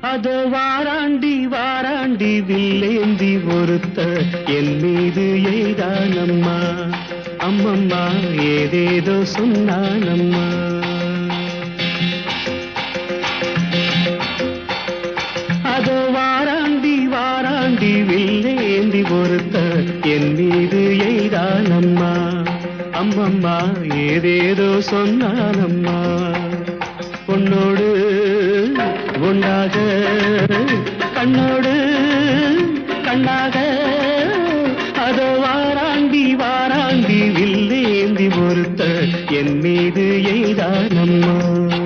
அதோ வாராண்டி வாராண்டி வில்லேந்தி ஒருத்த என் மீது எய்தானம்மா. அம்மம்மா ஏதேதோ சொன்னானம்மா. அதோ வாராண்டி வாராண்டி வில்லேந்தி ஒருத்த என் மீது எய்தானம்மா. அம்மம்மா ஏதேதோ சொன்னானம்மா. பொன்னோடு ஒன்றாக கண்ணோடு கண்ணாக அதோ வாராண்டி வாராண்டி வில்லேந்தி ஒருத்த என் மீது எய்தானம்மா.